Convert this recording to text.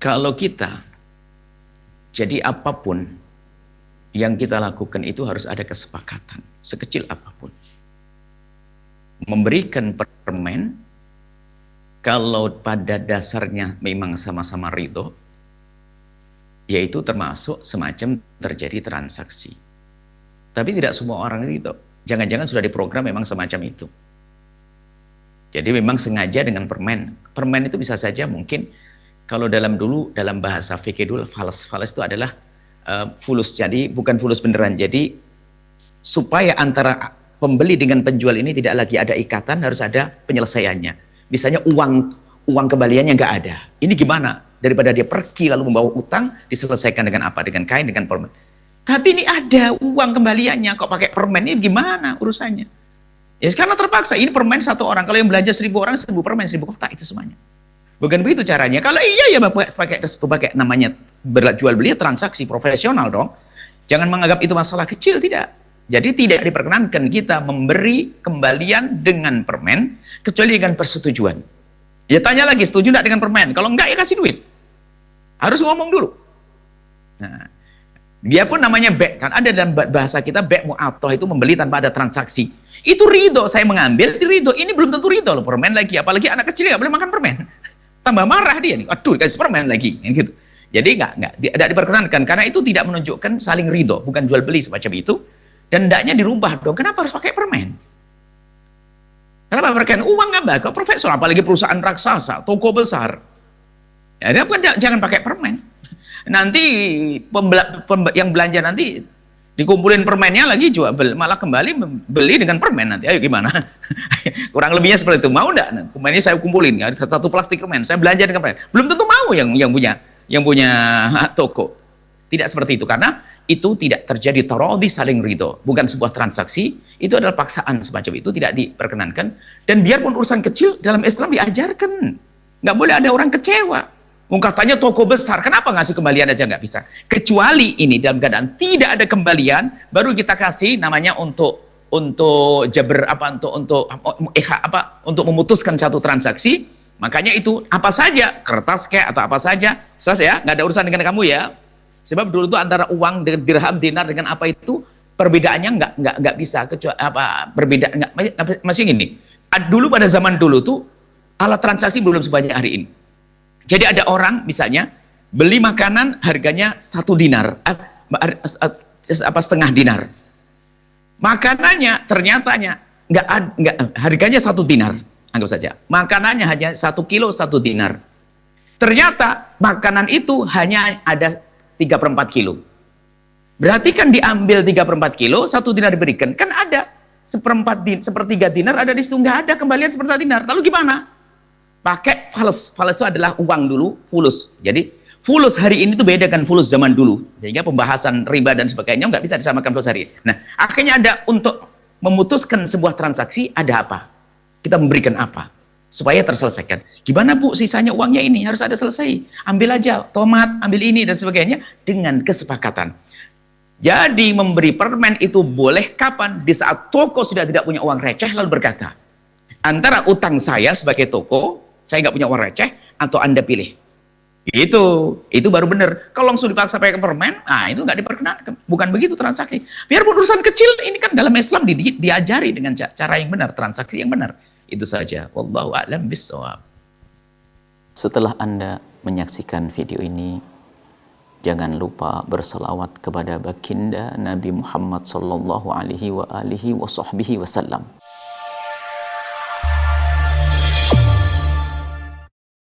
Kalau kita, jadi apapun yang kita lakukan itu harus ada kesepakatan, sekecil apapun. Memberikan permen, kalau pada dasarnya memang sama-sama ridho, yaitu termasuk semacam terjadi transaksi. Tapi tidak semua orang itu. Jangan-jangan sudah diprogram memang semacam itu. Jadi memang sengaja dengan permen. Permen itu bisa saja mungkin, kalau dalam bahasa fikih dulu, falas itu adalah fulus. Jadi bukan fulus beneran. Jadi supaya antara pembeli dengan penjual ini tidak lagi ada ikatan, harus ada penyelesaiannya. Misalnya uang kembaliannya nggak ada. Ini gimana? Daripada dia pergi lalu membawa utang, diselesaikan dengan apa? Dengan kain, dengan permen. Tapi ini ada uang kembaliannya, kok pakai permen, ini gimana urusannya? Ya karena terpaksa, ini permen satu orang, kalau yang belanja 1000 orang, 1000 permen, 1000 kotak, itu semuanya. Bukan begitu caranya. Kalau iya ya pakai namanya jual beli transaksi profesional dong. Jangan menganggap itu masalah kecil, tidak. Jadi tidak diperkenankan kita memberi kembalian dengan permen, kecuali dengan persetujuan. Ya tanya lagi, setuju tidak dengan permen? Kalau enggak ya kasih duit. Harus ngomong dulu. Nah, dia pun namanya be', kan ada dalam bahasa kita be' mu'atoh, itu membeli tanpa ada transaksi. Itu ridho, saya mengambil, ridho. Ini belum tentu ridho loh, permen lagi. Apalagi anak kecil nggak boleh makan permen. Tambah marah dia nih, aduh kasih permen lagi. Gitu. Jadi tidak diperkenankan, karena itu tidak menunjukkan saling ridho, bukan jual beli semacam itu. Dan hendaknya dirubah dong, kenapa harus pakai permen? Kenapa pakai uang nggak kok profesional, apalagi perusahaan raksasa, toko besar. Ya, jangan pakai permen. Nanti yang belanja nanti dikumpulin permennya lagi jual, malah kembali beli dengan permen nanti. Ayo gimana? Kurang lebihnya seperti itu. Mau enggak? Nah, permennya saya kumpulin, ya, satu plastik permen, saya belanja dengan permen. Belum tentu mau yang punya toko. Tidak seperti itu, karena itu tidak terjadi tarodhi, saling ridho, bukan sebuah transaksi. Itu adalah paksaan semacam itu, tidak diperkenankan. Dan biarpun urusan kecil dalam Islam diajarkan, nggak boleh ada orang kecewa. Katanya toko besar, kenapa ngasih kembalian aja nggak bisa? Kecuali ini dalam keadaan tidak ada kembalian, baru kita kasih namanya untuk jabr untuk memutuskan satu transaksi. Makanya itu apa saja, kertas kayak atau apa saja, ya nggak ada urusan dengan kamu ya. Sebab dulu itu antara uang dengan dirham, dinar dengan apa itu perbedaannya nggak bisa, kecuali berbeda masih gini. Dulu pada zaman dulu tuh alat transaksi belum sebanyak hari ini. Jadi ada orang misalnya beli makanan harganya 1 dinar, setengah dinar. Makanannya ternyatanya nggak harganya 1 dinar, anggap saja. Makanannya hanya 1 kilo 1 dinar. Ternyata makanan itu hanya ada 3/4 kilo. Berarti kan diambil 3/4 kilo, 1 dinar diberikan. Kan ada sepertiga dinar ada di situ, nggak ada kembalian sepertiga dinar. Lalu gimana? Pakai falas. Falas itu adalah uang dulu, fulus. Jadi fulus hari ini itu beda dengan fulus zaman dulu. Sehingga pembahasan riba dan sebagainya nggak bisa disamakan fulus hari ini. Nah, akhirnya ada untuk memutuskan sebuah transaksi, ada apa? Kita memberikan apa? Supaya terselesaikan. Gimana Bu, sisanya uangnya ini harus ada selesai. Ambil aja tomat, ambil ini dan sebagainya dengan kesepakatan. Jadi memberi permen itu boleh kapan? Di saat toko sudah tidak punya uang receh lalu berkata, antara utang saya sebagai toko, saya nggak punya uang receh, atau Anda pilih. Itu baru benar. Kalau langsung dipaksa pakai permen, itu nggak diperkenankan. Bukan begitu transaksi. Biarpun urusan kecil, ini kan dalam Islam diajari dengan cara yang benar, transaksi yang benar. Itu saja. Wallahu a'lam bishawab. Setelah Anda menyaksikan video ini, jangan lupa berselawat kepada baginda Nabi Muhammad sallallahu alaihi wa alihi wa sahbihi wasallam.